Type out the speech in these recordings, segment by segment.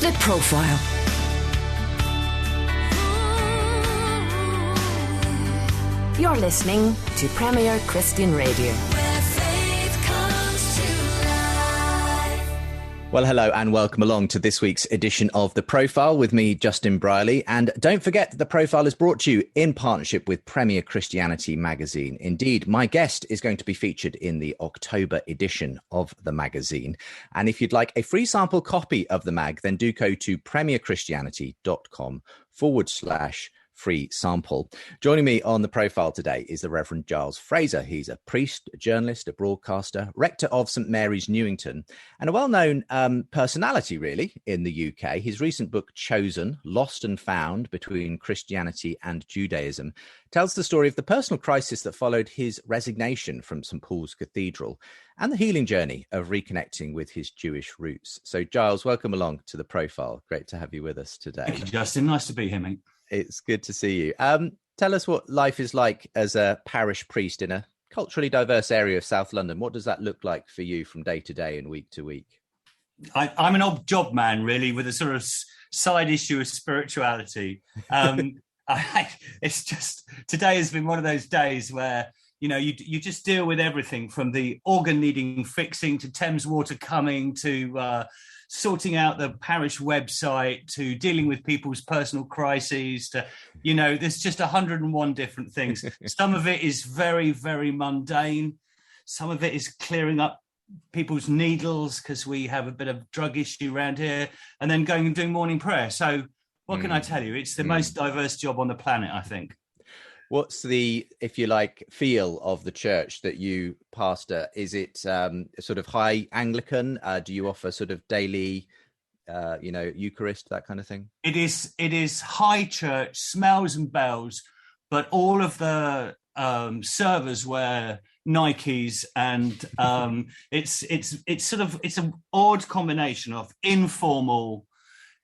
The Profile. You're listening to Premier Christian Radio. Well, hello and welcome along to this week's edition of The Profile with me, Justin Brierley. And don't forget that The Profile is brought to you in partnership with Premier Christianity magazine. Indeed, my guest is going to be featured in the October edition of the magazine. And if you'd like a free sample copy of the mag, then do go to premierchristianity.com/free sample. Joining me on The Profile today is the Rev Giles Fraser. He's a priest, a journalist, a broadcaster, rector of St Mary's Newington, and a well-known personality, really, in the UK. His recent book, Chosen, Lost and Found Between Christianity and Judaism, tells the story of the personal crisis that followed his resignation from St Paul's Cathedral and the healing journey of reconnecting with his Jewish roots. So, Giles, welcome along to The Profile. Great to have you with us today. Thank you, Justin. Nice to be here, mate. It's good to see you. Tell us what life is like as a parish priest in a culturally diverse area of South London. What does that look like for you from day to day and week to week? I'm an odd job man, really, with a sort of side issue of spirituality. It's just, today has been one of those days where, you know, you just deal with everything from the organ needing fixing to Thames Water coming to sorting out the parish website to dealing with people's personal crises to, you know, there's just 101 different things. Some of it is very, very mundane. Some of it is clearing up people's needles because we have a bit of drug issue around here, and then going and doing morning prayer. So what can I tell you? It's the most diverse job on the planet, I think. What's the, if you like, feel of the church that you pastor? Is it sort of high Anglican? Do you offer sort of daily, Eucharist, that kind of thing? It is high church, smells and bells, but all of the servers wear Nikes, and it's an odd combination of informal.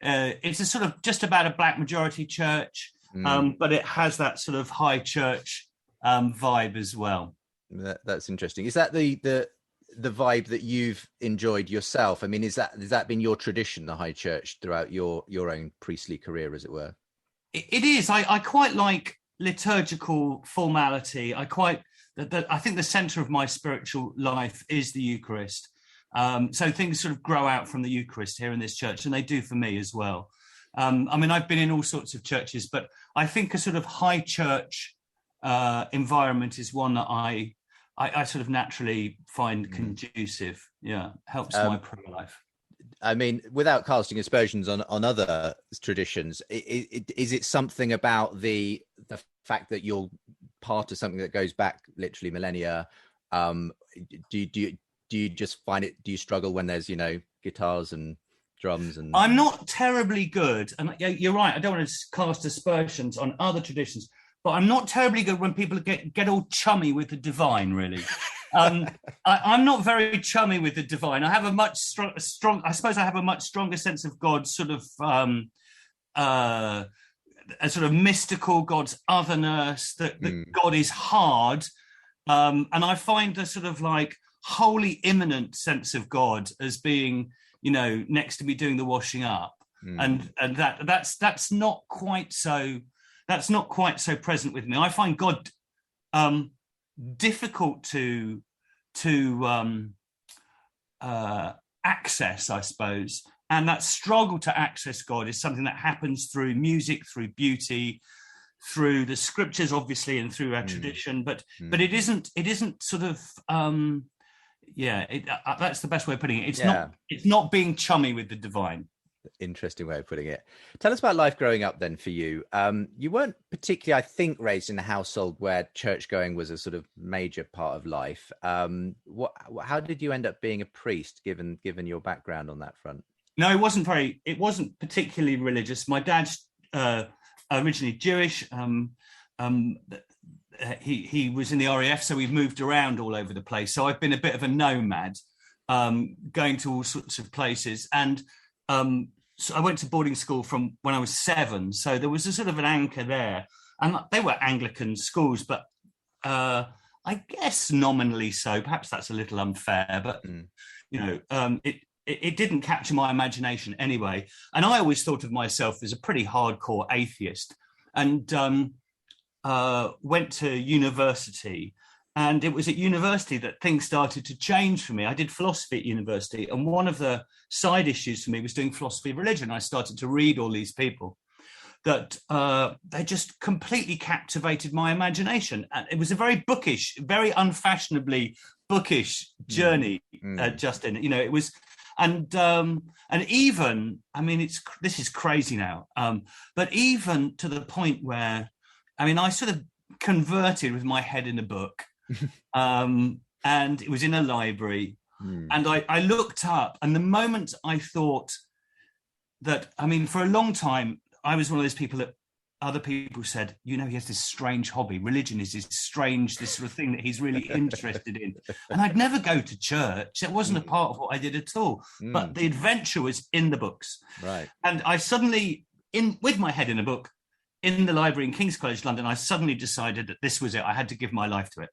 It's a sort of just about a black majority church. But it has that sort of high church vibe as well. That's interesting. Is that the vibe that you've enjoyed yourself? I mean, has that been your tradition, the high church, throughout your own priestly career, as it were? It is. I quite like liturgical formality. I think the centre of my spiritual life is the Eucharist. So things sort of grow out from the Eucharist here in this church, and they do for me as well. I mean, I've been in all sorts of churches, but I think a sort of high church environment is one that I sort of naturally find conducive. Yeah, helps my prayer life. I mean, without casting aspersions on other traditions, is it something about the fact that you're part of something that goes back literally millennia? Do you just find it? Do you struggle when there's, guitars and drums? And I'm not terribly good, and you're right, I don't want to cast aspersions on other traditions, but I'm not terribly good when people get all chummy with the divine, really. I'm not very chummy with the divine. I have a much strong I suppose I have a much stronger sense of God, sort of a sort of mystical, God's otherness, that God is hard, and I find the sort of like wholly immanent sense of God as being, next to me doing the washing up, and that's not quite so present with me. I find God difficult to access, I suppose, and that struggle to access God is something that happens through music, through beauty, through the scriptures, obviously, and through our tradition. But it isn't sort of. That's the best way of putting it. It's not being chummy with the divine. Interesting way of putting it. Tell us about life growing up then for you. You weren't particularly, I think, raised in a household where church going was a sort of major part of life. How did you end up being a priest, given your background on that front? No, it wasn't particularly religious. My dad's originally Jewish. He was in the RAF, so we've moved around all over the place. So I've been a bit of a nomad, going to all sorts of places. And so I went to boarding school from when I was 7. So there was a sort of an anchor there. And they were Anglican schools, but I guess nominally so. Perhaps that's a little unfair, but, it didn't capture my imagination anyway. And I always thought of myself as a pretty hardcore atheist, and went to university. And it was at university that things started to change for me. I did philosophy at university, and one of the side issues for me was doing philosophy of religion. I started to read all these people that they just completely captivated my imagination. And it was a very bookish, very unfashionably bookish journey, Justin. You know, it was, and even, I mean, this is crazy now, but even to the point where, I mean, I sort of converted with my head in a book. And it was in a library, and I looked up, and the moment I thought that, I mean, for a long time I was one of those people that other people said, you know, he has this strange hobby, religion is this strange, this sort of thing that he's really interested in, and I'd never go to church. It wasn't a part of what I did at all, but the adventure was in the books, right? And I suddenly, with my head in a book in the library in King's College London, I suddenly decided that this was it. I had to give my life to it.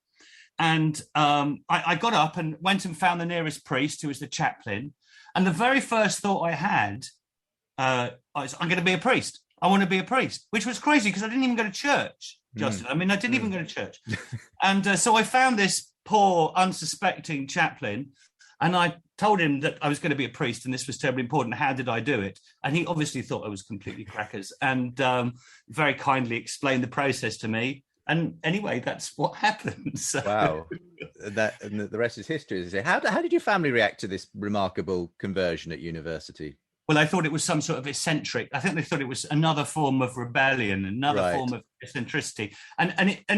And I got up and went and found the nearest priest, who was the chaplain. And the very first thought I had was, I'm going to be a priest. I want to be a priest, which was crazy because I didn't even go to church, Justin. I mean, I didn't even go to church. And so I found this poor, unsuspecting chaplain, and I told him that I was going to be a priest and this was terribly important. How did I do it? And he obviously thought I was completely crackers, and very kindly explained the process to me. And anyway, that's what happened. So. Wow. And the rest is history. How did your family react to this remarkable conversion at university? Well, I thought it was some sort of eccentric. I think they thought it was another form of rebellion, another form of eccentricity. And it, I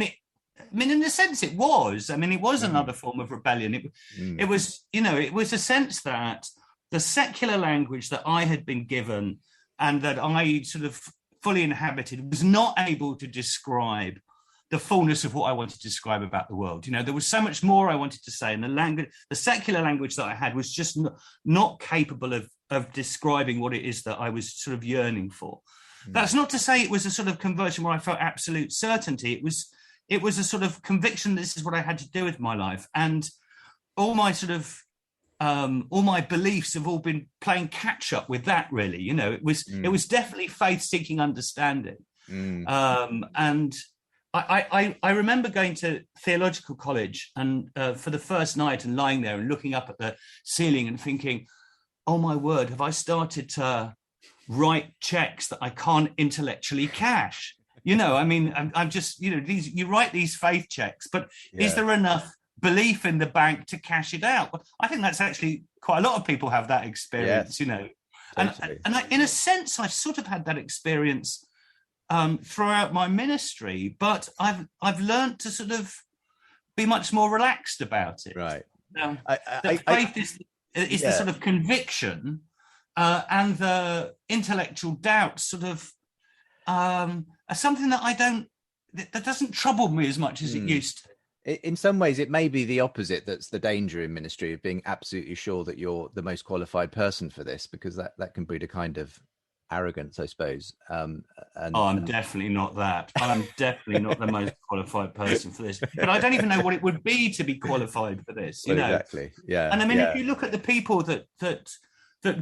mean, in a sense, it was. I mean, it was another form of rebellion. It was, you know, it was a sense that the secular language that I had been given and that I sort of fully inhabited was not able to describe the fullness of what I wanted to describe about the world. You know, there was so much more I wanted to say, and the secular language that I had was just not capable of describing what it is that I was sort of yearning for. That's not to say it was a sort of conversion where I felt absolute certainty. It was a sort of conviction that this is what I had to do with my life, and all my sort of all my beliefs have all been playing catch up with that. Really, you know, it was definitely faith-seeking understanding, and. I remember going to theological college and for the first night and lying there and looking up at the ceiling and thinking, oh my word, have I started to write checks that I can't intellectually cash? You know, I mean, I'm just, you know, you write these faith checks, but is there enough belief in the bank to cash it out? Well, I think that's actually quite a lot of people have that experience, you know, totally. and in a sense, I've sort of had that experience throughout my ministry, but I've learned to sort of be much more relaxed about it. Right. Faith is the sort of conviction, and the intellectual doubt sort of are something that that doesn't trouble me as much as it used to. In some ways, it may be the opposite that's the danger in ministry, of being absolutely sure that you're the most qualified person for this, because that can breed a kind of arrogance, I suppose. I'm definitely not that. I'm definitely not the most qualified person for this. But I don't even know what it would be to be qualified for this. You know? Exactly. Yeah. And I mean, if you look at the people that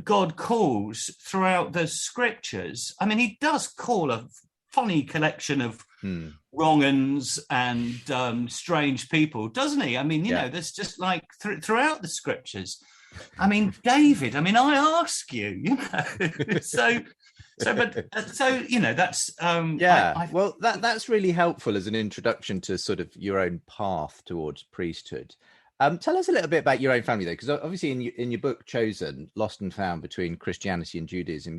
God calls throughout the scriptures, I mean, he does call a funny collection of wrong-uns and strange people, doesn't he? I mean, you know, there's just like throughout the scriptures. I mean, David, I mean, I ask you, you know, so, you know, that's, well, that's really helpful as an introduction to sort of your own path towards priesthood. Tell us a little bit about your own family, though, because obviously in your book, Chosen, Lost and Found Between Christianity and Judaism,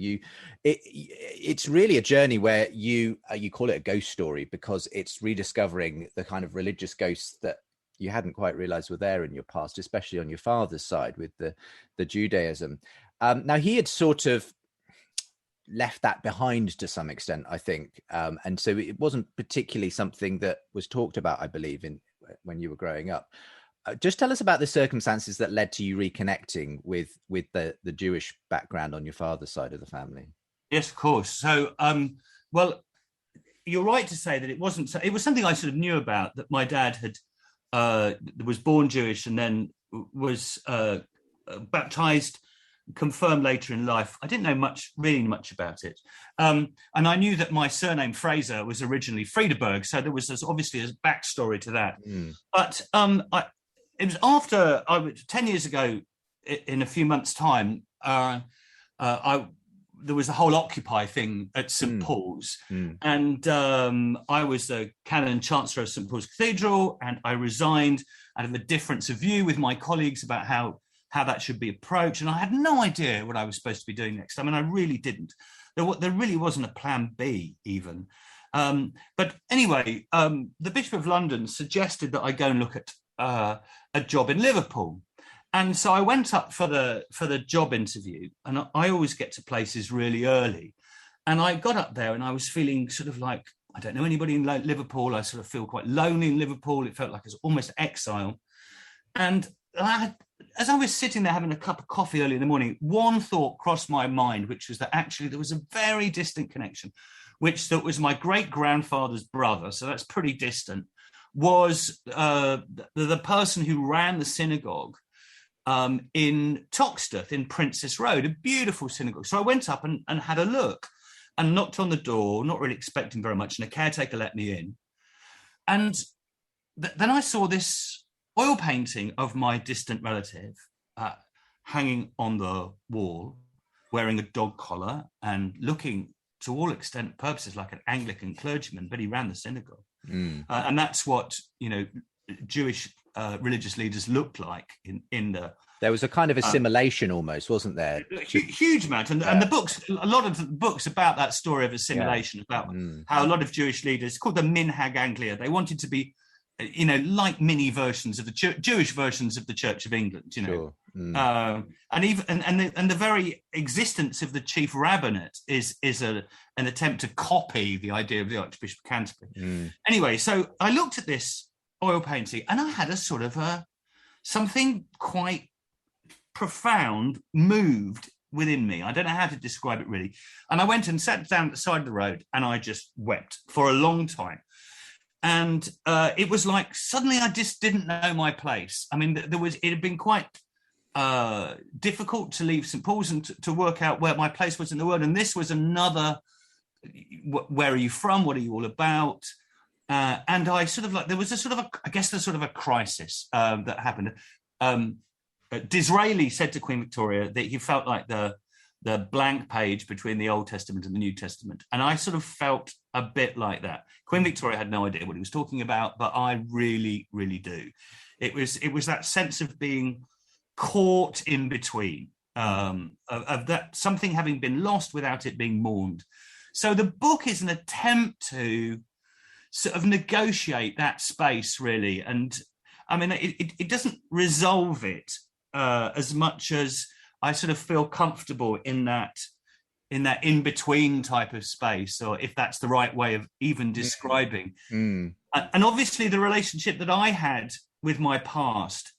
it's really a journey where you call it a ghost story, because it's rediscovering the kind of religious ghosts that you hadn't quite realized were there in your past, especially on your father's side with the Judaism. Now, he had sort of left that behind to some extent, I think. And so it wasn't particularly something that was talked about, I believe, when you were growing up. Just tell us about the circumstances that led to you reconnecting with the Jewish background on your father's side of the family. Yes, of course. So, well, you're right to say that it was something I sort of knew about, that my dad was born Jewish and then was baptized confirmed later in life. I didn't know really much about it. And I knew that my surname Fraser was originally Friedeberg, so there was obviously a backstory to that. But it was after 10 years ago, in a few months' time, there was the whole Occupy thing at St. Paul's. And I was the Canon Chancellor of St. Paul's Cathedral, and I resigned out of a difference of view with my colleagues about how that should be approached. And I had no idea what I was supposed to be doing next. I mean, I really didn't. There really wasn't a plan B even. But anyway, the Bishop of London suggested that I go and look at a job in Liverpool. And so I went up for the job interview, and I always get to places really early. And I got up there and I was feeling sort of like, I don't know anybody in Liverpool. I sort of feel quite lonely in Liverpool. It felt like I was almost exile. And as I was sitting there having a cup of coffee early in the morning, one thought crossed my mind, which was that actually there was a very distant connection, that was my great-grandfather's brother, so that's pretty distant, was the person who ran the synagogue in Toxteth, in Princess Road, a beautiful synagogue. So I went up and had a look and knocked on the door, not really expecting very much, and a caretaker let me in. And then I saw this oil painting of my distant relative hanging on the wall, wearing a dog collar and looking to all extent and purposes like an Anglican clergyman, but he ran the synagogue. And that's what, Jewish religious leaders looked like in the... There was a kind of assimilation almost, wasn't there? Huge amount. And the books, a lot of the books about that story of assimilation, about how a lot of Jewish leaders, called the Minhag Anglia, they wanted to be, like mini versions of the Jewish versions of the Church of England, Sure. And the very existence of the chief rabbinate is an attempt to copy the idea of the Archbishop of Canterbury. Anyway, so I looked at this oil painting and I had a sort of something quite profound moved within me. I don't know how to describe it really. And I went and sat down at the side of the road and I just wept for a long time. And it was like suddenly I just didn't know my place. I mean, it had been quite difficult to leave St. Paul's and to work out where my place was in the world. And this was another, where are you from? What are you all about? And I sort of like, there was a sort of a crisis that happened. Disraeli said to Queen Victoria that he felt like the blank page between the Old Testament and the New Testament. And I sort of felt a bit like that. Queen Victoria had no idea what he was talking about, but I really, really do. It was that sense of being caught in between, of that something having been lost without it being mourned. So the book is an attempt to sort of negotiate that space, really. And I mean, it doesn't resolve it as much as I sort of feel comfortable in that in-between type of space, or if that's the right way of even describing. And obviously the relationship that I had with my past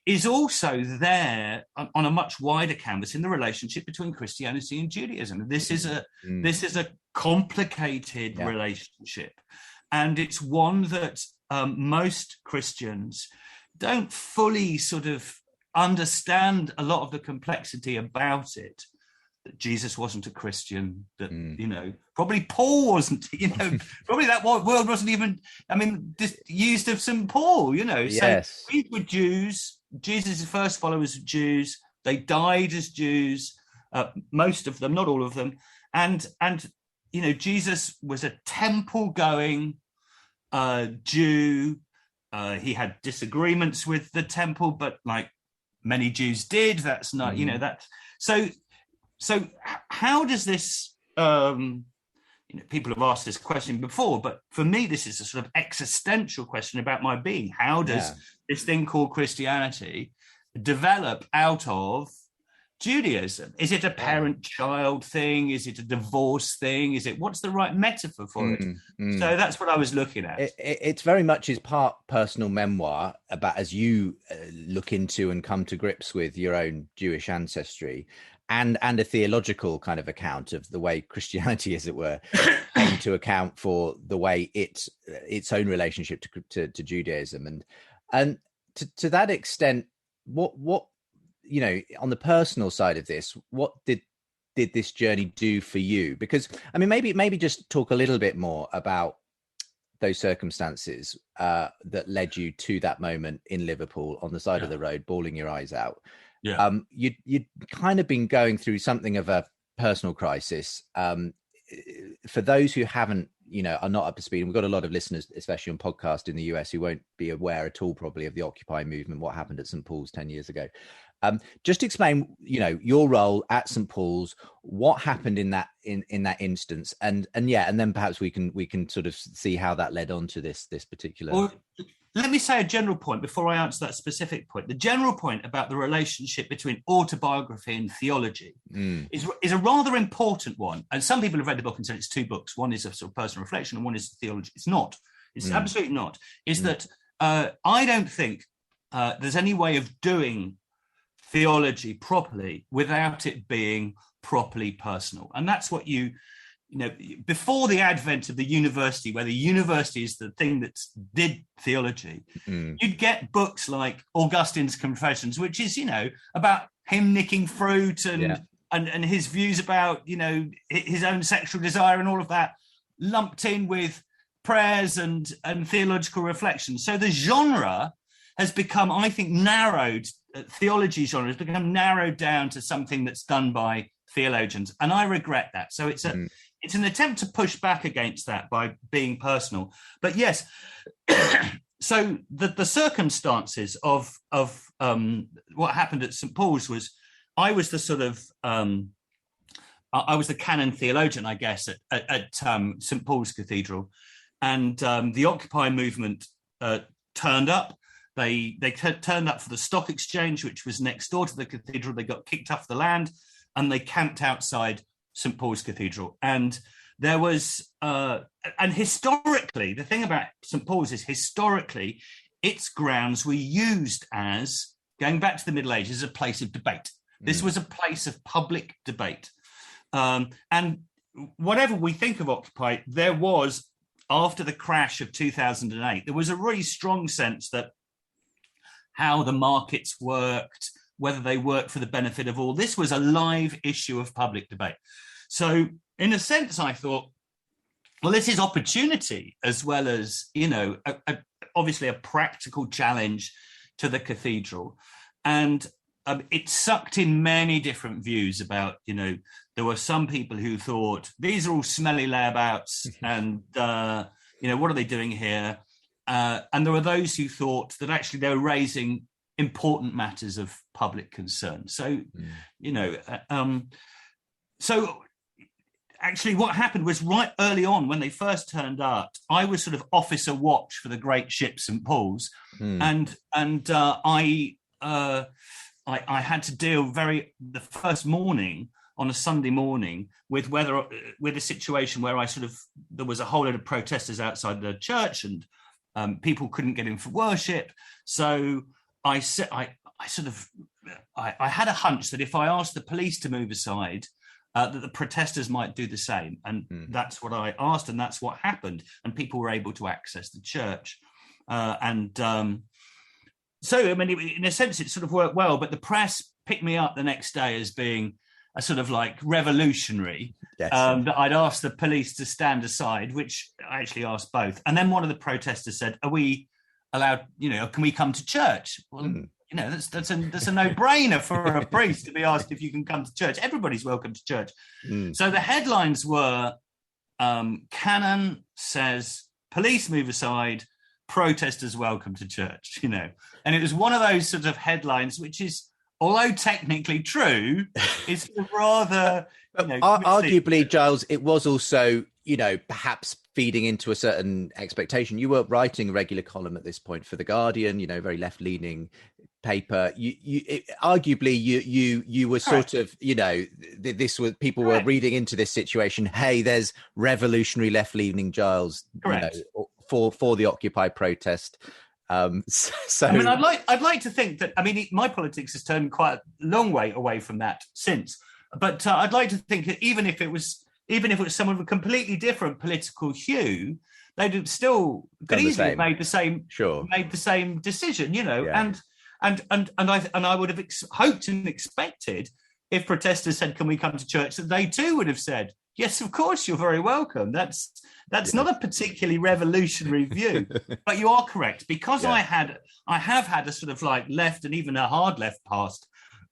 is also there on a much wider canvas in the relationship between Christianity and Judaism. This is a complicated relationship. And it's one that most Christians don't fully sort of understand a lot of the complexity about it. That Jesus wasn't a Christian, that, probably Paul wasn't, probably that word wasn't even, used of St. Paul, Yes. So these were Jews, Jesus' first followers of Jews, they died as Jews, most of them, not all of them. And Jesus was a temple-going Jew. He had disagreements with the temple, but like many Jews did, that's not, that. So how does this, people have asked this question before, but for me, this is a sort of existential question about my being. How does this thing called Christianity develop out of Judaism? Is it a parent-child thing? Is it a divorce thing? What's the right metaphor for it? So that's what I was looking at. It's very much is part personal memoir about as you look into and come to grips with your own Jewish ancestry, and a theological kind of account of the way Christianity, as it were, came to account for the way its own relationship to Judaism, and to that extent, what on the personal side of this, what did this journey do for you? Because I mean, maybe just talk a little bit more about those circumstances that led you to that moment in Liverpool on the side of the road, bawling your eyes out. You'd kind of been going through something of a personal crisis. For those who haven't, are not up to speed, and we've got a lot of listeners, especially on podcast in the US, who won't be aware at all probably of the Occupy movement, what happened at St. Paul's 10 years ago. Just explain, your role at St. Paul's, what happened in that instance, and then perhaps we can sort of see how that led on to this particular. Well, let me say a general point before I answer that specific point. The general point about the relationship between autobiography and theology is a rather important one. And some people have read the book and said it's two books. One is a sort of personal reflection and one is theology. It's not. It's absolutely not. Is that I don't think there's any way of doing theology properly without it being properly personal. And that's what before the advent of the university, where the university is the thing that did theology, you'd get books like Augustine's Confessions, which is, about him nicking fruit and his views about, his own sexual desire and all of that, lumped in with prayers and theological reflection. So the genre has become, I think, narrowed. Theology genre has become narrowed down to something that's done by theologians, and I regret that. So it's an attempt to push back against that by being personal. But yes, so the circumstances of what happened at St. Paul's was, I was the sort of I was the canon theologian, I guess, at St. Paul's Cathedral, and the Occupy movement turned up. They turned up for the stock exchange, which was next door to the cathedral. They got kicked off the land, and they camped outside St. Paul's Cathedral. And there was, and historically, the thing about St. Paul's is historically, its grounds were used as, going back to the Middle Ages, a place of debate. This was a place of public debate. And whatever we think of Occupy, there was, after the crash of 2008, there was a really strong sense that how the markets worked, whether they worked for the benefit of all, this was a live issue of public debate. So in a sense, I thought, well, this is opportunity as well as, obviously a practical challenge to the cathedral. And it sucked in many different views about, there were some people who thought, these are all smelly layabouts and, what are they doing here? And there were those who thought that actually they were raising important matters of public concern. So, so actually what happened was right early on when they first turned up, I was sort of officer watch for the great ship St. Paul's. And I had to deal the first morning on a Sunday morning with a situation where there was a whole load of protesters outside the church and people couldn't get in for worship. So I had a hunch that if I asked the police to move aside, that the protesters might do the same. And that's what I asked, and that's what happened. And people were able to access the church. So, I mean, in a sense, it sort of worked well, but the press picked me up the next day as being a sort of like revolutionary, that I'd asked the police to stand aside, which I actually asked both. And then one of the protesters said, are we allowed, can we come to church? Well, that's a no-brainer for a priest to be asked if you can come to church. Everybody's welcome to church. So the headlines were, canon says, police move aside, protesters welcome to church, and it was one of those sort of headlines, which is, although technically true, is rather, arguably, Giles, it was also, perhaps feeding into a certain expectation. You were writing a regular column at this point for The Guardian, very left-leaning paper. Arguably you were sort of, this was, people were reading into this situation. Hey, there's revolutionary left-leaning Giles, for the Occupy protest. So I mean, I'd like to think that, my politics has turned quite a long way away from that since, but I'd like to think that even if it was someone of a completely different political hue, they'd still could easily have made the same decision, and And I would have hoped and expected, if protesters said, "Can we come to church?" that they too would have said, "Yes, of course, you're very welcome." That's not a particularly revolutionary view, but you are correct, because I have had a sort of like left and even a hard left past.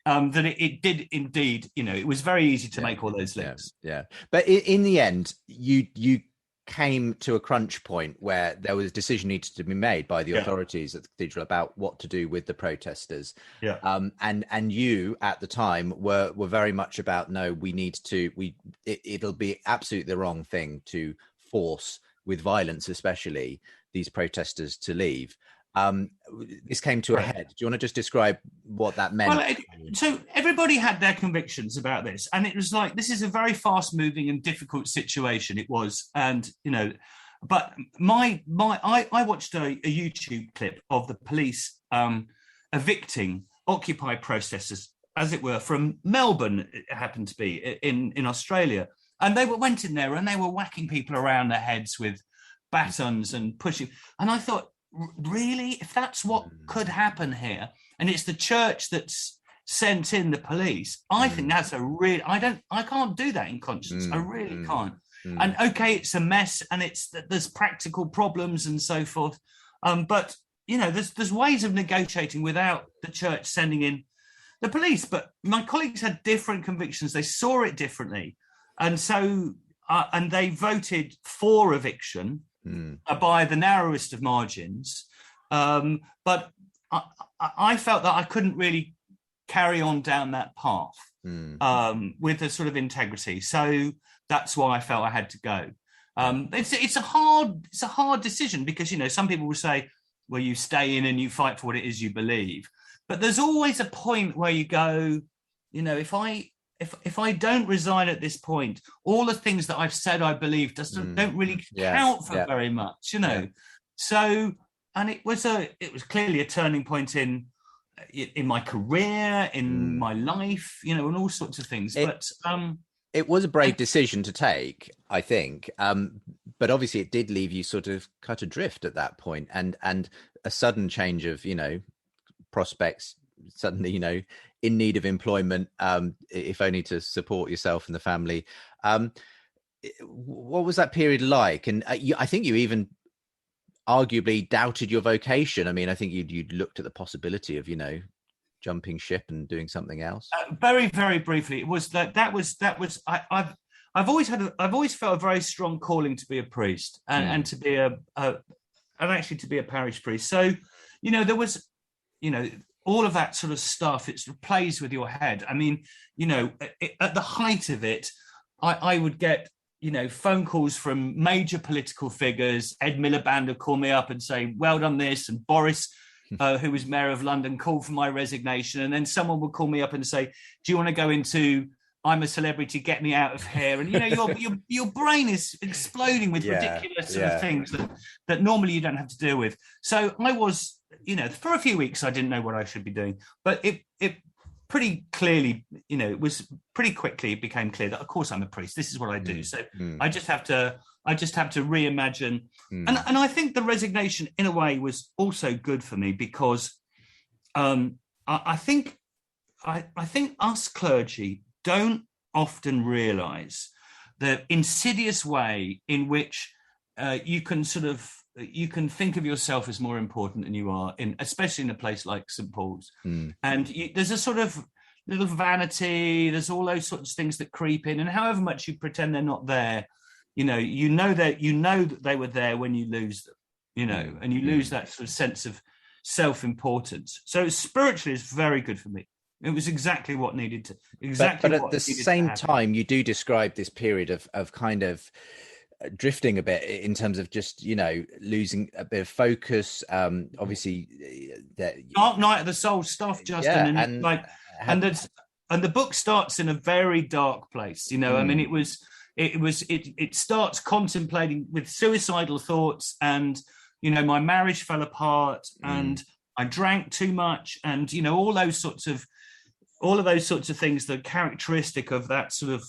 That it did indeed, it was very easy to make all those links. Yeah. But in the end, you came to a crunch point where there was a decision needed to be made by the authorities at the cathedral about what to do with the protesters. Yeah. And you at the time were very much about, no, we need to, it'll be absolutely the wrong thing to force, with violence especially, these protesters to leave. This came to a head. Do you want to just describe what that meant? Well, so everybody had their convictions about this, and it was like, this is a very fast-moving and difficult situation. It was, and but I watched a YouTube clip of the police evicting Occupy protesters, as it were, from Melbourne. It happened to be in Australia, and they went in there and they were whacking people around their heads with batons and pushing. And I thought, really, if that's what could happen here, and it's the church that's sent in the police, I think that's I can't do that in conscience. I really can't. And okay, it's a mess, and there's practical problems and so forth. But there's ways of negotiating without the church sending in the police. But my colleagues had different convictions. They saw it differently, and so and they voted for eviction. By the narrowest of margins, but I felt that I couldn't really carry on down that path with a sort of integrity. So that's why I felt I had to go. It's a hard decision, because some people will say, well, you stay in and you fight for what it is you believe, but there's always a point where you go, if I don't resign at this point, all the things that I've said I believe don't really count for very much, So, and it was clearly a turning point in my career, in my life, and all sorts of things. It was a brave decision to take, I think. But obviously it did leave you sort of cut adrift at that point, and a sudden change of, prospects, suddenly, in need of employment, if only to support yourself and the family. What was that period like? And I think you even arguably doubted your vocation. I mean, I think you'd looked at the possibility of, jumping ship and doing something else. Very, very briefly, it was I've always felt a very strong calling to be a priest and to be to be a parish priest. So, there was, all of that sort of stuff, it sort of plays with your head. I mean, at the height of it, I would get, phone calls from major political figures. Ed Miliband would call me up and say, well done this. And Boris, who was mayor of London, called for my resignation. And then someone would call me up and say, do you want to go into I'm a celebrity, get me out of here? And, your brain is exploding with ridiculous sort of things that normally you don't have to deal with. So I was, for a few weeks, I didn't know what I should be doing, but it pretty clearly, it was pretty quickly, it became clear that, of course, I'm a priest. This is what I do. So I just have to reimagine. And I think the resignation, in a way, was also good for me, because I think us clergy don't often realize the insidious way in which you can think of yourself as more important than you are, especially in a place like St. Paul's. And there's a sort of little vanity, there's all those sorts of things that creep in, and however much you pretend they're not there, you know that they were there when you lose them, and you lose that sort of sense of self-importance. So spiritually, it's very good for me. It was exactly what needed to. But at the same time, you do describe this period of kind of drifting a bit in terms of just losing a bit of focus. Obviously, Dark Night of the Soul stuff, Justin, and the book starts in a very dark place. I mean, it starts contemplating with suicidal thoughts, and my marriage fell apart, and I drank too much, and all of those sorts of things that are characteristic of that sort of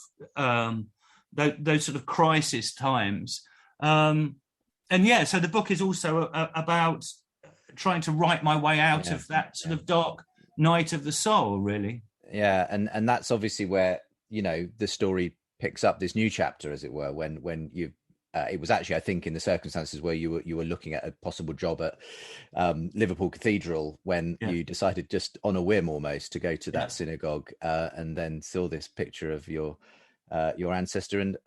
those sort of crisis times. So the book is also about trying to write my way out of that sort of dark night of the soul, really. Yeah, and that's obviously where, you know, the story picks up this new chapter, as it were, when you it was actually, I think, in the circumstances where you were looking at a possible job at Liverpool Cathedral, when you decided just on a whim almost to go to that synagogue, and then saw this picture of your ancestor, and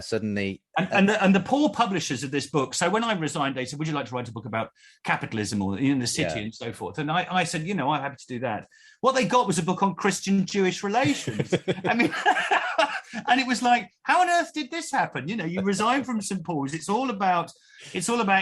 suddenly and the poor publishers of this book. So when I resigned, they said, would you like to write a book about capitalism or in the city and so forth? And I said, you know, I'm happy to do that. What they got was a book on Christian-Jewish relations. I mean, and it was like, how on earth did this happen? You know, you resign from St. Paul's. It's all about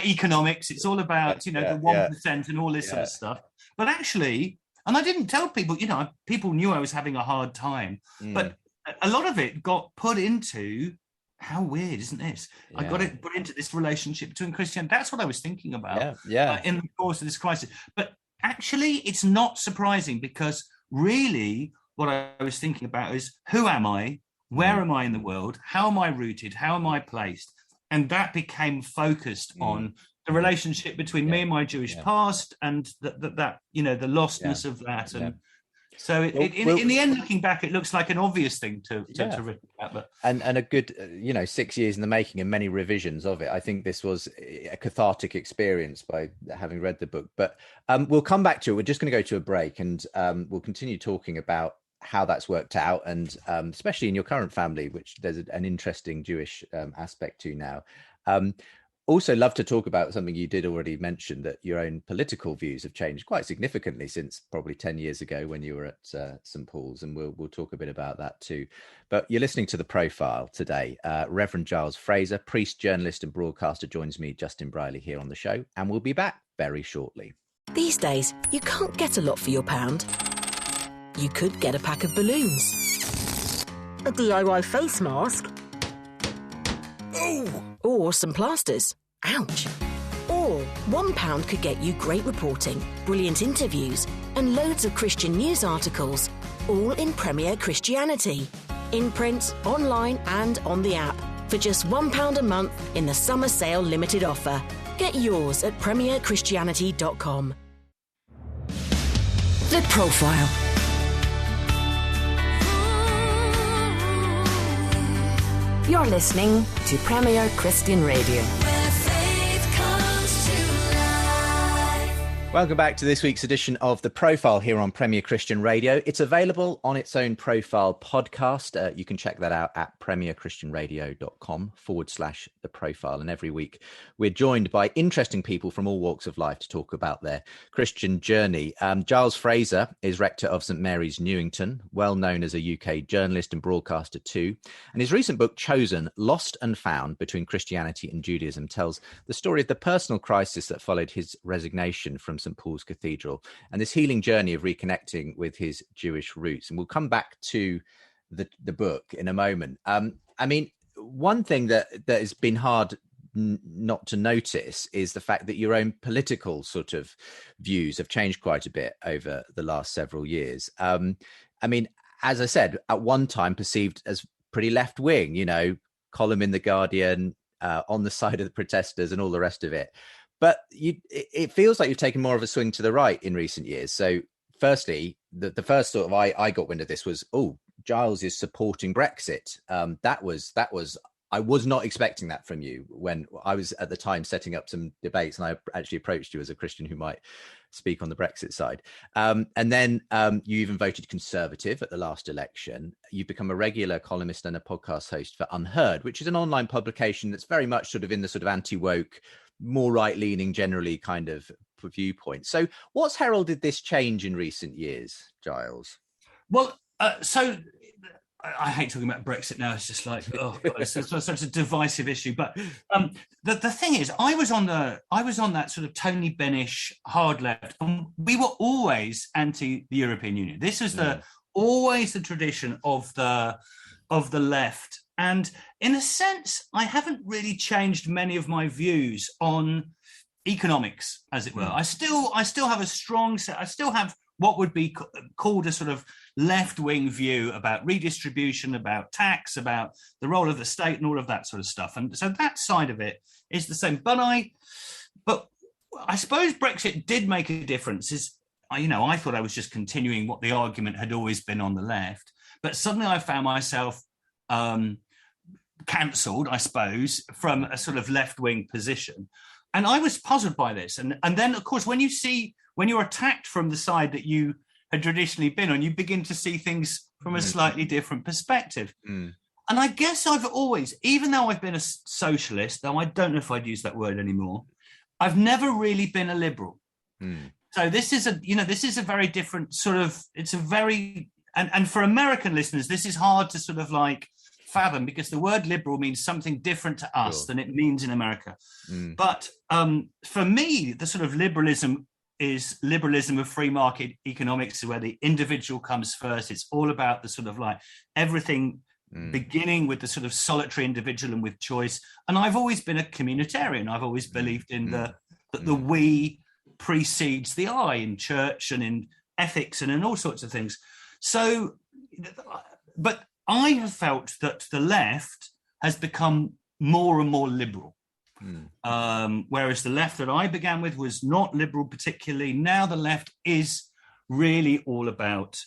economics. It's all about, you know, the 1% and all this sort of stuff. But actually, and I didn't tell people, you know, people knew I was having a hard time, but a lot of it got put into, how weird, isn't this? I got it put into this relationship between Christian. That's what I was thinking about in the course of this crisis. But actually, it's not surprising, because really what I was thinking about is, who am I? Where am I in the world? How am I rooted? How am I placed? And that became focused on the relationship between me and my Jewish past, and that you know, the lostness of that. And so in the end, looking back, it looks like an obvious thing to write about. But and a good, you know, 6 years in the making and many revisions of it. I think this was a cathartic experience by having read the book. But we'll come back to it. We're just going to go to a break, and we'll continue talking about how that's worked out, and especially in your current family, which there's an interesting Jewish aspect to now. Also love to talk about something you did already mention, that your own political views have changed quite significantly since probably 10 years ago when you were at St. Paul's, and we'll talk a bit about that too. But you're listening to The Profile today. Reverend Giles Fraser, priest, journalist and broadcaster, joins me, Justin Brierley, here on the show, and we'll be back very shortly. These days, you can't get a lot for your pound. You could get a pack of balloons, a DIY face mask, or some plasters. Ouch. Or £1 could get you great reporting, brilliant interviews, and loads of Christian news articles, all in Premier Christianity. In print, online and on the app, for just £1 a month in the summer sale limited offer. Get yours at premierchristianity.com. The Profile. You're listening to Premier Christian Radio. Welcome back to this week's edition of The Profile here on Premier Christian Radio. It's available on its own Profile podcast. You can check that out at premierchristianradio.com/The Profile. And every week we're joined by interesting people from all walks of life to talk about their Christian journey. Giles Fraser is rector of St. Mary's, Newington, well known as a UK journalist and broadcaster too. And his recent book, Chosen, Lost and Found Between Christianity and Judaism, tells the story of the personal crisis that followed his resignation from St. Paul's Cathedral and this healing journey of reconnecting with his Jewish roots. And we'll come back to the book in a moment. I mean, one thing that has been hard not to notice is the fact that your own political sort of views have changed quite a bit over the last several years. I mean, as I said, at one time perceived as pretty left-wing, you know, column in The Guardian, on the side of the protesters and all the rest of it. But it feels like you've taken more of a swing to the right in recent years. So firstly, the first sort of I got wind of this was, Giles is supporting Brexit. That was I was not expecting that from you when I was at the time setting up some debates, and I actually approached you as a Christian who might speak on the Brexit side. And then you even voted Conservative at the last election. You've become a regular columnist and a podcast host for Unheard, which is an online publication that's very much sort of in the sort of anti-woke, more right-leaning generally kind of viewpoint. So what's heralded this change in recent years, Giles? Well, so I hate talking about Brexit now. It's just like, oh God, it's such a divisive issue. But the thing is, I was on that sort of Tony Bennish hard left, and we were always anti the European Union. This was always the tradition of the left. And in a sense, I haven't really changed many of my views on economics, as it were. I still have a strong set. I still have what would be called a sort of left-wing view about redistribution, about tax, about the role of the state and all of that sort of stuff. And so that side of it is the same. But I suppose Brexit did make a difference. I thought I was just continuing what the argument had always been on the left, but suddenly I found myself cancelled, I suppose, from a sort of left-wing position. And I was puzzled by this. And then, of course, when you're attacked from the side that you had traditionally been on, you begin to see things from a slightly different perspective. And I guess I've always, even though I've been a socialist, though I don't know if I'd use that word anymore, I've never really been a liberal. So this is a very different sort of, it's a very, and for American listeners, this is hard to sort of like fathom, because the word liberal means something different to us than it means in America. But for me, the sort of liberalism is liberalism of free market economics, where the individual comes first. It's all about the sort of like everything beginning with the sort of solitary individual and with choice. And I've always been a communitarian. I've always believed in that the we precedes the I in church and in ethics and in all sorts of things. So, but I have felt that the left has become more and more liberal. Whereas the left that I began with was not liberal particularly. Now the left is really all about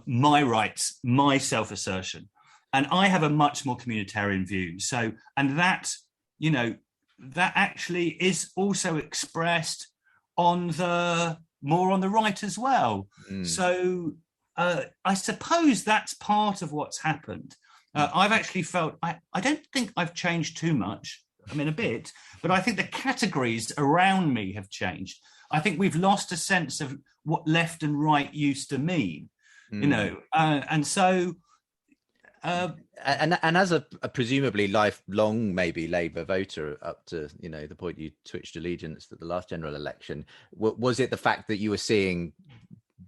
my rights, my self-assertion. And I have a much more communitarian view. So, and that, that actually is also expressed on the right as well. So I suppose that's part of what's happened. I've actually felt, I don't think I've changed too much. I mean, a bit, but I think the categories around me have changed. I think we've lost a sense of what left and right used to mean, and so... and as a presumably lifelong maybe Labour voter up to the point you switched allegiance at the last general election, was it the fact that you were seeing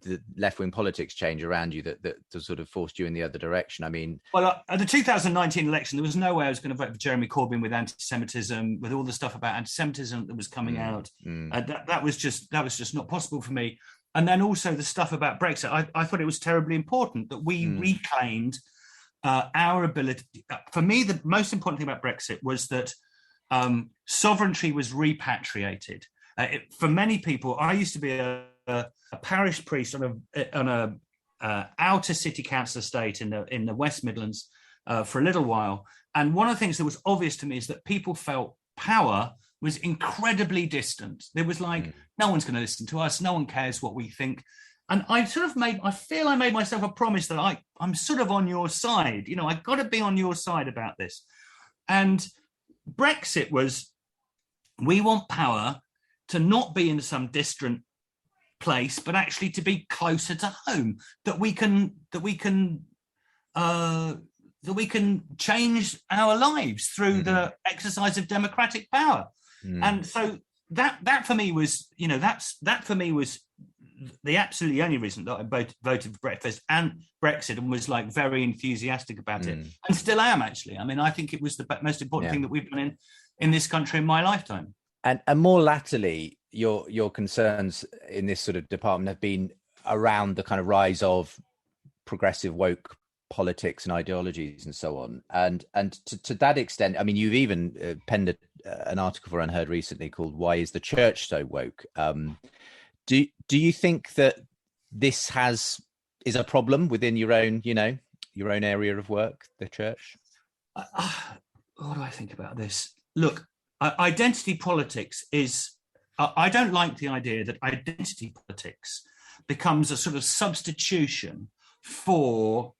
the left-wing politics change around you that sort of forced you in the other direction? I mean, well, at the 2019 election, there was no way I was going to vote for Jeremy Corbyn with anti-Semitism, with all the stuff about anti-Semitism that was coming out. That was just not possible for me. And then also the stuff about Brexit, I thought it was terribly important that we reclaimed our ability. For me, the most important thing about Brexit was that sovereignty was repatriated. For many people, I used to be a parish priest on a outer city council estate in the West Midlands for a little while, and one of the things that was obvious to me is that people felt power was incredibly distant. There was like, no one's going to listen to us, no one cares what we think. And I made myself a promise that I'm sort of on your side. I've got to be on your side about this. And Brexit was, we want power to not be in some distant place, but actually to be closer to home, that we can change our lives through the exercise of democratic power. And so that for me was, that for me was the absolutely only reason that I voted for Brexit and was like very enthusiastic about it, and still am actually. I mean, I think it was the most important thing that we've done in this country in my lifetime. And more latterly, your concerns in this sort of department have been around the kind of rise of progressive woke politics and ideologies and so on. And to that extent, I mean, you've even penned an article for Unheard recently called "Why is the Church So Woke?" Do you think that this is a problem within your own area of work, the church? What do I think about this? Look, identity politics is, I don't like the idea that identity politics becomes a sort of substitution for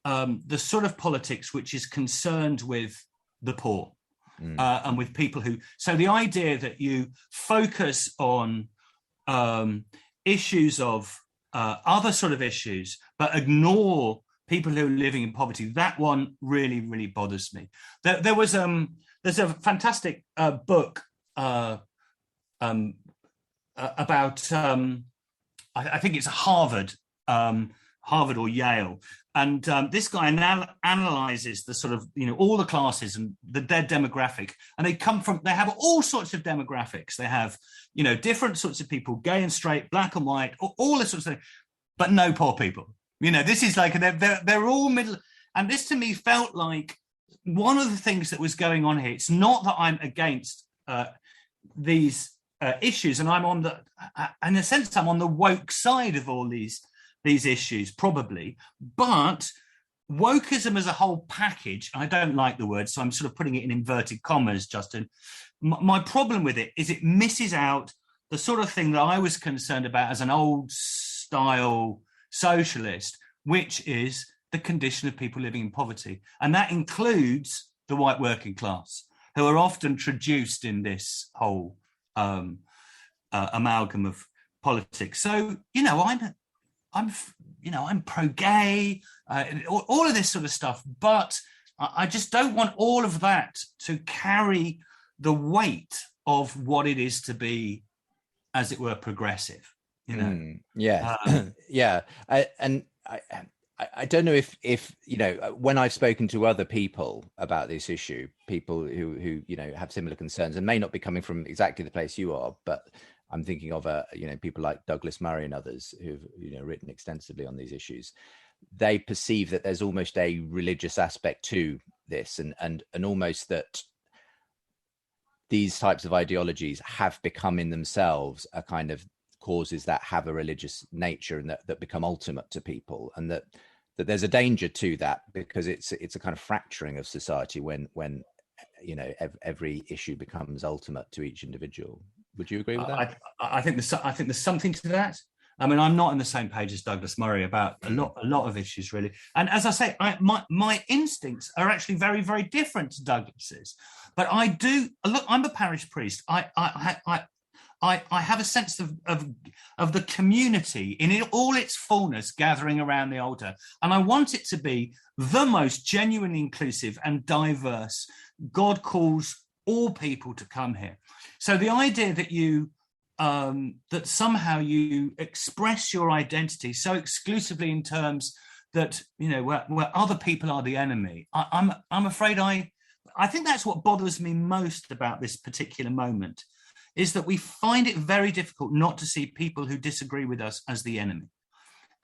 the sort of politics which is concerned with the poor and with people so the idea that you focus on issues of other sort of issues, but ignore people who are living in poverty, that one really, really bothers me. There's a fantastic book about, I think it's Harvard or Yale. And this guy analyzes the sort of, all the classes and their demographic. And they have all sorts of demographics. They have, different sorts of people, gay and straight, black and white, all this sorts of thing, but no poor people. This is like, they're all middle. And this to me felt like one of the things that was going on here. It's not that I'm against these issues, and I'm on the, in a sense, I'm on the woke side of all these issues, probably. But wokeism as a whole package, I don't like the word, so I'm sort of putting it in inverted commas, Justin. My problem with it is it misses out the sort of thing that I was concerned about as an old style socialist, which is the condition of people living in poverty. And that includes the white working class, who are often traduced in this whole amalgam of politics. So, I'm pro-gay, all of this sort of stuff, but I just don't want all of that to carry the weight of what it is to be, as it were, progressive. Yeah. I don't know if when I've spoken to other people about this issue, people who have similar concerns and may not be coming from exactly the place you are, but I'm thinking of people like Douglas Murray and others who've written extensively on these issues. They perceive that there's almost a religious aspect to this, and almost that these types of ideologies have become in themselves a kind of causes that have a religious nature and that become ultimate to people, and that there's a danger to that, because it's a kind of fracturing of society when every issue becomes ultimate to each individual. Would you agree with that? I think there's something to that. I mean, I'm not on the same page as Douglas Murray about a lot of issues, really. And as I say, my instincts are actually very, very different to Douglas's. But I do look. I'm a parish priest. I have a sense of the community in all its fullness gathering around the altar, and I want it to be the most genuinely inclusive and diverse. God calls all people to come here. So the idea that that somehow you express your identity so exclusively in terms that where other people are the enemy, I'm afraid I think that's what bothers me most about this particular moment, is that we find it very difficult not to see people who disagree with us as the enemy,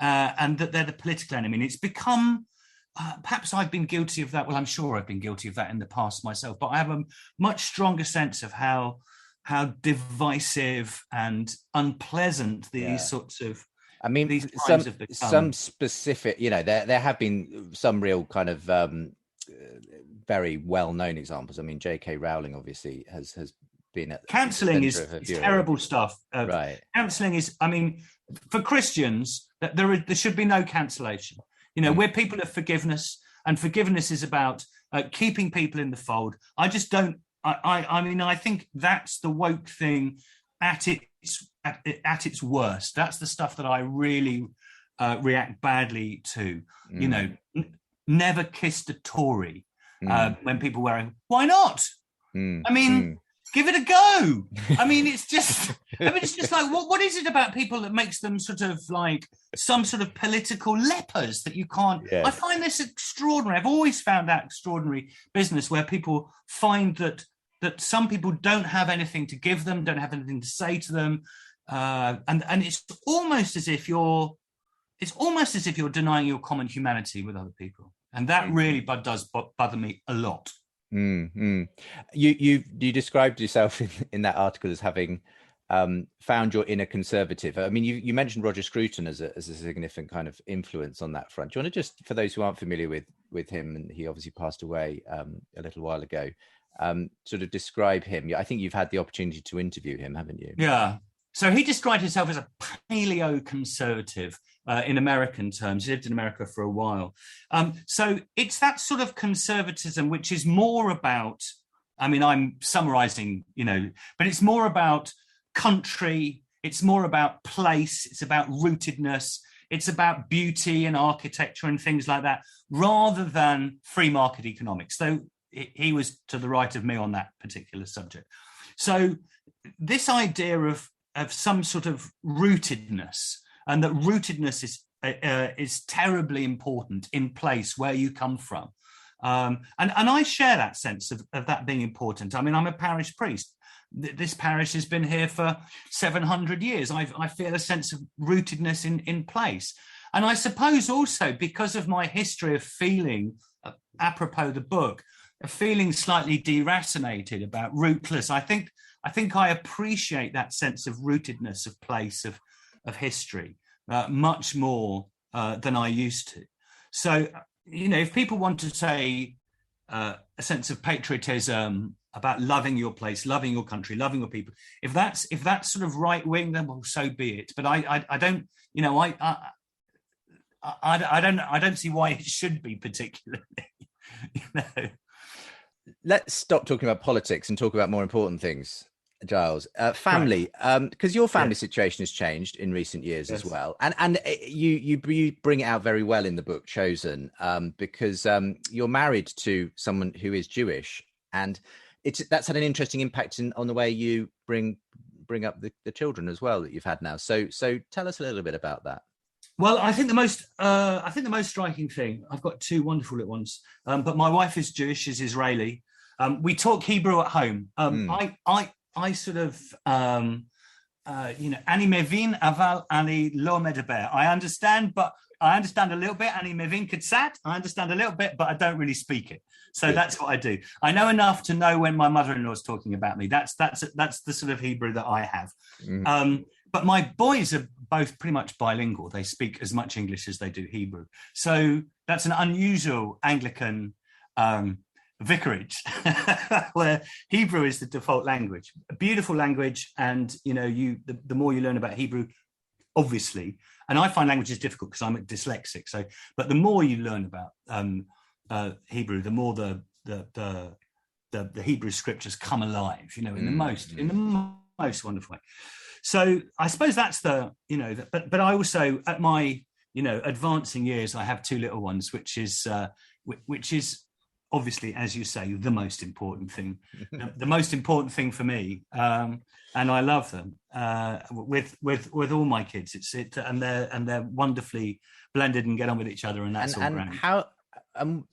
and that they're the political enemy. And it's become, perhaps I've been guilty of that. Well, I'm sure I've been guilty of that in the past myself, but I have a much stronger sense of how divisive and unpleasant these sorts of, I mean, these times have become. Some specific, there have been some real kind of very well-known examples. I mean, J.K. Rowling obviously has been at cancelling is terrible stuff. Right. Cancelling is, I mean, for Christians, there should be no cancellation. We're people of forgiveness, and forgiveness is about keeping people in the fold. I just don't. I mean, I think that's the woke thing at its worst. That's the stuff that I really react badly to. Never kissed a Tory when people were wearing. Why not? I mean, give it a go. I mean, it's just like, what is it about people that makes them sort of like some sort of political lepers that you can't? Yes. I find this extraordinary. I've always found that extraordinary business where people find that some people don't have anything to give them, don't have anything to say to them, and it's almost as if you're denying your common humanity with other people, and that really does bother me a lot. Mm-hmm. You described yourself in that article as having found your inner conservative. I mean, you mentioned Roger Scruton as a significant kind of influence on that front. Do you want to just, for those who aren't familiar with him, and he obviously passed away a little while ago, sort of describe him? I think you've had the opportunity to interview him, haven't you? Yeah. So he described himself as a paleo-conservative in American terms. He lived in America for a while. So it's that sort of conservatism which is more about, I mean, I'm summarizing, but it's more about country, it's more about place, it's about rootedness, it's about beauty and architecture and things like that, rather than free market economics. So he was to the right of me on that particular subject. So this idea of some sort of rootedness, and that rootedness is terribly important in place where you come from. And I share that sense of that being important. I mean, I'm a parish priest. This parish has been here for 700 years. I feel a sense of rootedness in place. And I suppose also because of my history of feeling, apropos the book, of feeling slightly deracinated about rootless, I think I think I appreciate that sense of rootedness of place, of history, much more than I used to. So, if people want to say a sense of patriotism, about loving your place, loving your country, loving your people, if that's sort of right wing, then well, so be it. But I don't, I don't see why it should be particularly. Let's stop talking about politics and talk about more important things, Giles. Family, because your family situation has changed in recent years as well, and you bring it out very well in the book Chosen, because you're married to someone who is Jewish, and that's had an interesting impact on the way you bring up the children as well that you've had now. So tell us a little bit about that. Well, I think the most striking thing, I've got two wonderful little ones, but my wife is Jewish, is Israeli. We talk Hebrew at home. I sort of, ani mevin aval ani lo medaber. I understand a little bit. Ani mevin katsat. I understand a little bit, but I don't really speak it. So that's what I do. I know enough to know when my mother-in-law is talking about me. That's the sort of Hebrew that I have. But my boys are both pretty much bilingual. They speak as much English as they do Hebrew. So that's an unusual Anglican vicarage where Hebrew is the default language. A beautiful language, and the more you learn about Hebrew, obviously, and I find languages difficult because I'm dyslexic. So, but the more you learn about Hebrew, the more the Hebrew scriptures come alive. In the most wonderful way. So I suppose that's but I also, at my advancing years, I have two little ones, which is obviously, as you say, the most important thing. The most important thing for me, and I love them with all my kids. And they're wonderfly blended and get on with each other, and that's all grand. How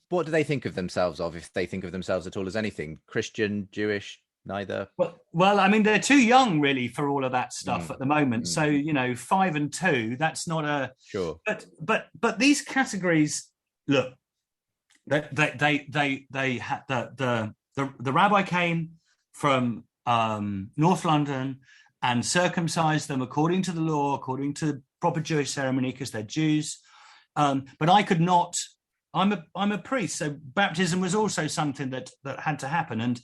what do they think of themselves if they think of themselves at all as anything? Christian, Jewish? Neither. Well, I mean, they're too young really for all of that stuff at the moment. So 5 and 2, that's not a sure. But these categories, look, they had the rabbi came from North London and circumcised them according to the law, according to proper Jewish ceremony, because they're Jews. But I could not. I'm a priest, so baptism was also something that had to happen. And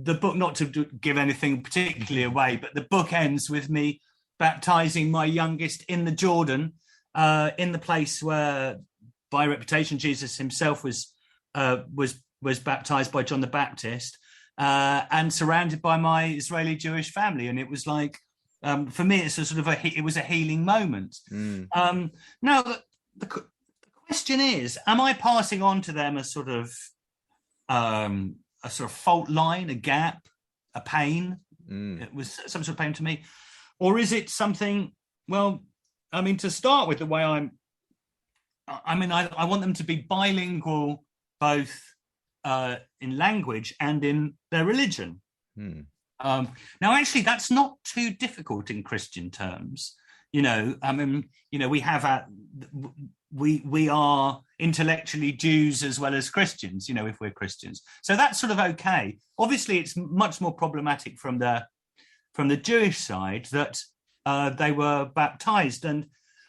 the book, not to give anything particularly away, but the book ends with me baptizing my youngest in the Jordan, in the place where, by reputation, Jesus himself was baptized by John the Baptist, and surrounded by my Israeli Jewish family. And it was like, for me, it's it was a healing moment. Now, the question is, am I passing on to them a sort of fault line, a gap, a pain? It was some sort of pain to me. Or is it something, well, I mean, to start with, the way I want them to be bilingual, both in language and in their religion. Now, actually, that's not too difficult in Christian terms. We have we are intellectually Jews as well as Christians, if we're Christians. So that's sort of okay. Obviously, it's much more problematic from the Jewish side that they were baptized. And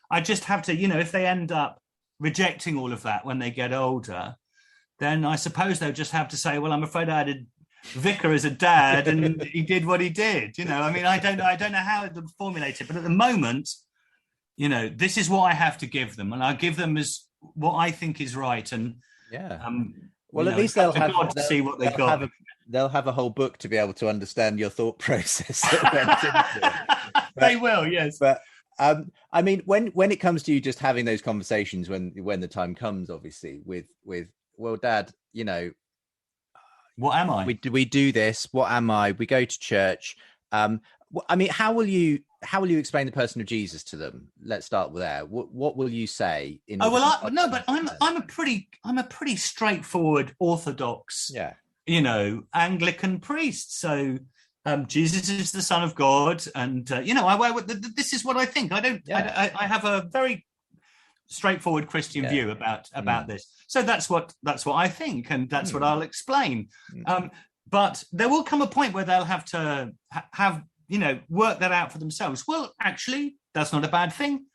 I just have to, if they end up rejecting all of that when they get older, then I suppose they'll just have to say, well, I'm afraid I had a vicar as a dad and he did what he did. I mean, I don't know how to formulate it, but at the moment, this is what I have to give them, and I give them as what I think is right. And well, at least they'll have to see what they've got. They'll have a whole book to be able to understand your thought process. They will, yes. But I mean, when it comes to you just having those conversations, when the time comes, obviously, with well, Dad, what am I? We do this. What am I? We go to church. I mean, how will you explain the person of Jesus to them? Let's start with there. What will you say? I'm a pretty straightforward Orthodox, Anglican priest. So Jesus is the Son of God, and this is what I think. I have a very straightforward Christian view about this. So that's what I think, and that's what I'll explain. but there will come a point where they'll have to have, work that out for themselves. Well, actually, that's not a bad thing,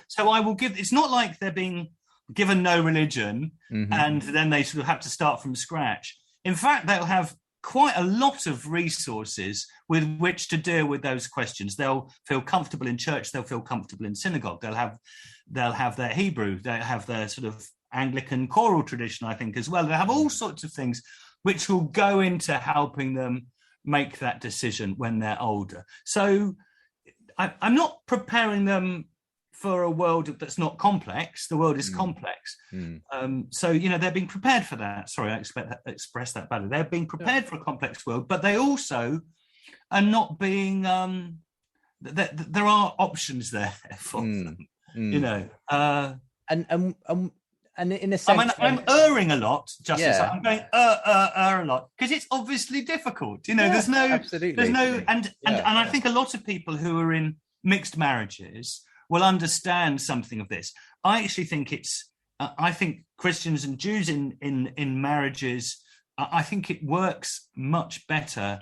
So I will give. It's not like they're being given no religion and then they sort of have to start from scratch. In fact, they'll have quite a lot of resources with which to deal with those questions. They'll feel comfortable in church. They'll feel comfortable in synagogue. They'll have their Hebrew. They'll have their sort of Anglican choral tradition, I think, as well. They'll have all sorts of things which will go into helping them make that decision when they're older. So I'm not preparing them for a world that's not complex. The world is complex. So, they're being prepared for that. Sorry, I expressed that badly. They're being prepared for a complex world, but they also are not being, there are options there for them, And in a sense, I'm erring a lot, Justice. I'm going a lot because it's obviously difficult. There's no, and I think a lot of people who are in mixed marriages will understand something of this. I actually think I think Christians and Jews in marriages, I think it works much better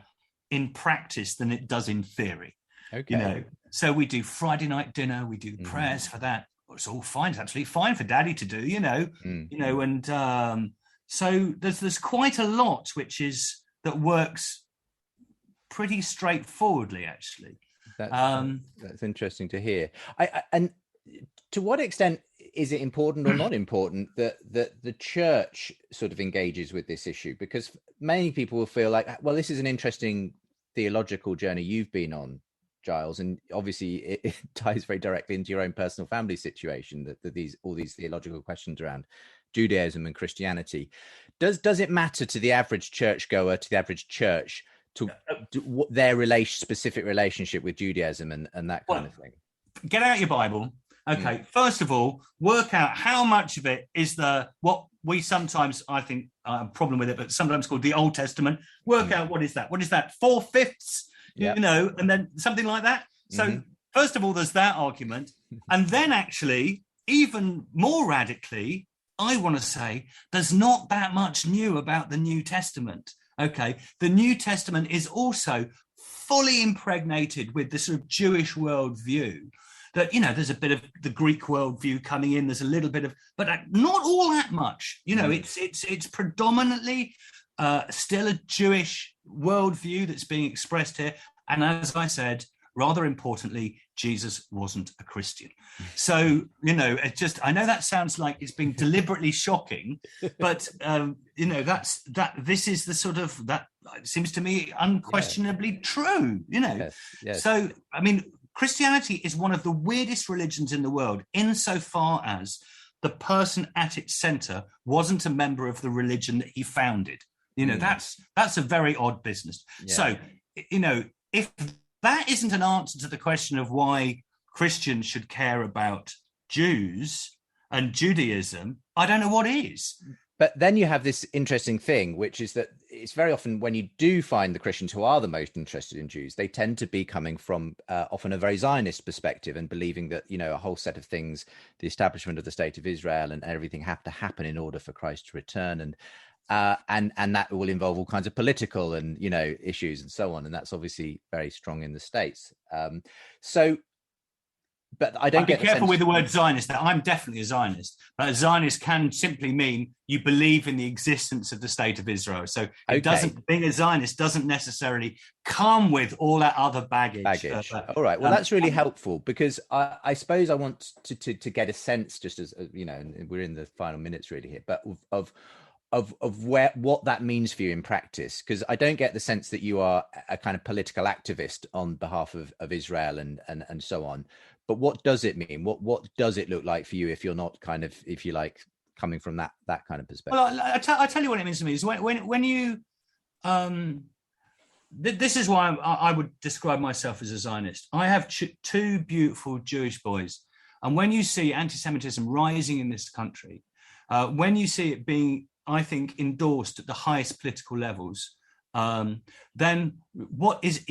in practice than it does in theory. Okay. So we do Friday night dinner, we do prayers for that. It's all fine. It's absolutely fine for daddy to do, and so there's quite a lot that works pretty straightforwardly, actually. That's interesting to hear. And to what extent is it important or not important that the church sort of engages with this issue? Because many people will feel like, well, this is an interesting theological journey you've been on, Giles, and obviously it ties very directly into your own personal family situation, that all these theological questions around Judaism and Christianity. Does it matter to the average churchgoer, to the average church, to their specific relationship with Judaism and that kind of thing? Get out your Bible. Okay, first of all, work out how much of it is what we sometimes, I think, a problem with it, but sometimes called the Old Testament. Work out what is that? What is that? 4/5? And then something like that. So first of all, there's that argument. And then actually, even more radically, I want to say there's not that much new about the New Testament. Okay, the New Testament is also fully impregnated with the sort of Jewish worldview. That, there's a bit of the Greek worldview coming in. There's a little bit of, but not all that much. It's predominantly still a Jewish worldview that's being expressed here. And as I said, rather importantly, Jesus wasn't a Christian. So, I know that sounds like it's being deliberately shocking, but, this is the sort of, that it seems to me unquestionably true, Yes. So, I mean, Christianity is one of the weirdest religions in the world insofar as the person at its center wasn't a member of the religion that he founded. That's a very odd business. Yeah. So, if that isn't an answer to the question of why Christians should care about Jews and Judaism, I don't know what is. But then you have this interesting thing, which is that it's very often when you do find the Christians who are the most interested in Jews, they tend to be coming from often a very Zionist perspective and believing that, a whole set of things, the establishment of the state of Israel and everything have to happen in order for Christ to return. And that will involve all kinds of political and, issues and so on. And that's obviously very strong in the States. But I don't get. Be careful with the word Zionist. Now, I'm definitely a Zionist, but a Zionist can simply mean you believe in the existence of the state of Israel. So being a Zionist doesn't necessarily come with all that other baggage. All right. Well, that's really helpful because I suppose I want to get a sense, just as and we're in the final minutes really here, but of what that means for you in practice, because I don't get the sense that you are a kind of political activist on behalf of Israel and so on. But what does it mean? What does it look like for you if you're not kind of, if you like, coming from that kind of perspective? Well, I tell you what it means to me is when you this is why I would describe myself as a Zionist. I have two beautiful Jewish boys, and when you see anti-Semitism rising in this country, when you see it being, I think, endorsed at the highest political levels, then what is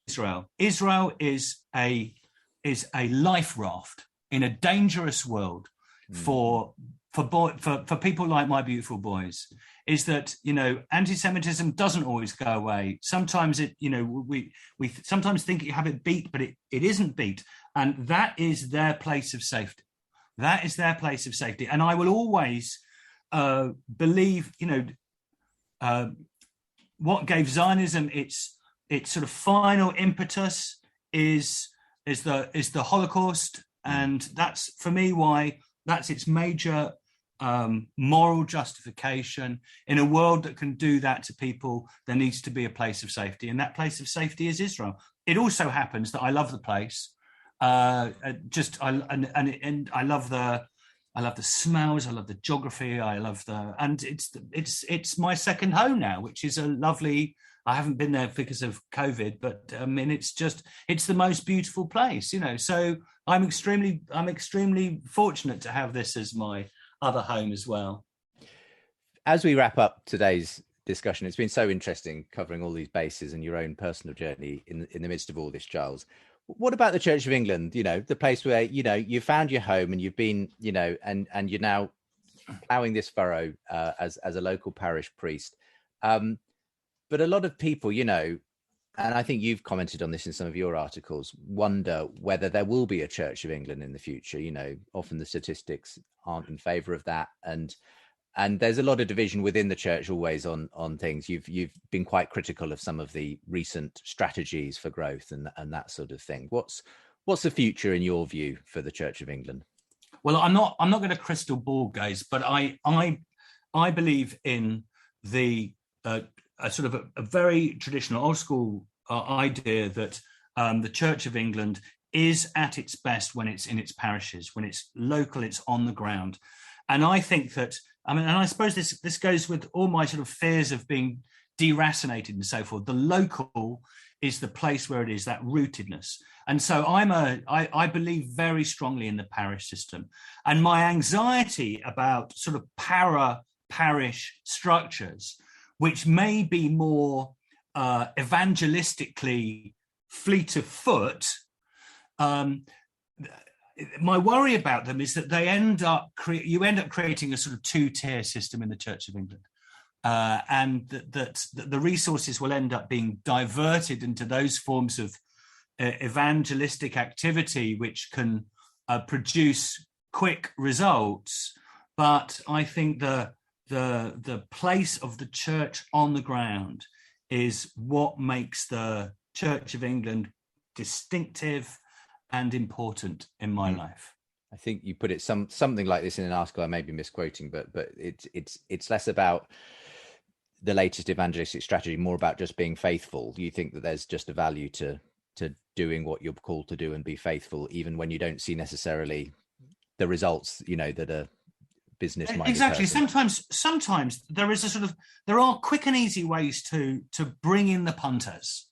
Israel? Israel is a life raft in a dangerous world for for people like My Beautiful Boys is that, you know, anti-Semitism doesn't always go away. Sometimes it, you know, we sometimes think you have it beat, but it isn't beat. And that is their place of safety. That is their place of safety. And I will always believe, you know, what gave Zionism its sort of final impetus is the Holocaust. And that's, for me, why that's its major moral justification. In a world that can do that to people, there needs to be a place of safety, and that place of safety is Israel. It also happens that I love the place. I love the smells. I love the geography. It's my second home now, which is a lovely. I haven't been there because of COVID, but I mean, it's the most beautiful place, you know. So I'm extremely fortunate to have this as my other home as well. As we wrap up today's discussion, it's been so interesting covering all these bases and your own personal journey in the midst of all this, Giles. What about the Church of England? You know, the place where, you know, you found your home and you've been, you know, and you're now ploughing this furrow as a local parish priest. But a lot of people, you know, and I think you've commented on this in some of your articles, wonder whether there will be a Church of England in the future. You know, often the statistics aren't in favour of that, and there's a lot of division within the church always on things. You've been quite critical of some of the recent strategies for growth and that sort of thing. What's the future in your view for the Church of England? Well, I'm not going to crystal ball gaze, but I believe in the a sort of a very traditional, old school idea that the Church of England is at its best when it's in its parishes, when it's local, it's on the ground. And I think that, I mean, and I suppose this goes with all my sort of fears of being deracinated and so forth. The local is the place where it is, that rootedness. And so I believe very strongly in the parish system. And my anxiety about sort of parish structures, which may be more evangelistically fleet of foot, my worry about them is that you end up creating a sort of two-tier system in the Church of England, and that the resources will end up being diverted into those forms of evangelistic activity which can produce quick results. But I think the place of the church on the ground is what makes the Church of England distinctive and important in my life. I think you put it something like this in an article. I may be misquoting, but it's less about the latest evangelistic strategy, more about just being faithful. Do you think that there's just a value to doing what you're called to do and be faithful, even when you don't see necessarily the results, you know, that a business-minded exactly person? Sometimes there are quick and easy ways to bring in the punters,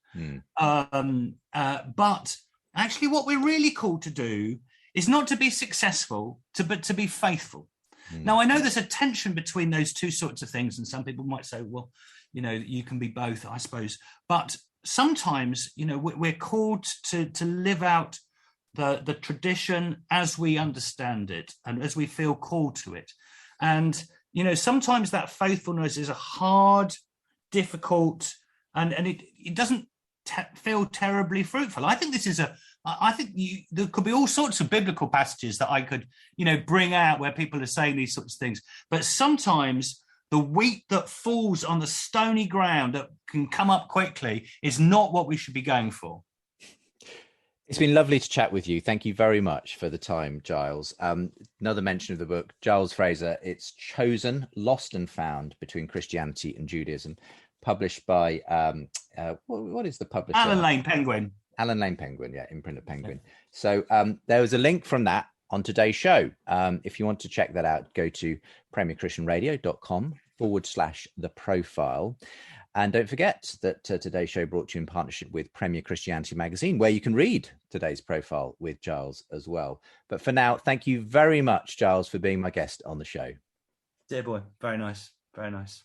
but actually what we're really called to do is not to be successful, but to be faithful. Now, I know there's a tension between those two sorts of things, and some people might say, well, you know, you can be both, I suppose. But sometimes, you know, we're called to live out the tradition as we understand it and as we feel called to it. And, you know, sometimes that faithfulness is a hard, difficult, and it doesn't feel terribly fruitful. I think there could be all sorts of biblical passages that I could, you know, bring out where people are saying these sorts of things. But sometimes the wheat that falls on the stony ground that can come up quickly is not what we should be going for. It's been lovely to chat with you. Thank you very much for the time, Giles. Another mention of the book, Giles Fraser, It's Chosen, Lost and Found Between Christianity and Judaism, published by, what is the publisher? Allen Lane Penguin. Allen Lane Penguin, yeah, imprint of Penguin. So there was a link from that on today's show. If you want to check that out, go to premierchristianradio.com/the profile. And don't forget that today's show brought to you in partnership with Premier Christianity magazine, where you can read today's profile with Giles as well. But for now, thank you very much, Giles, for being my guest on the show. Dear boy, very nice, very nice.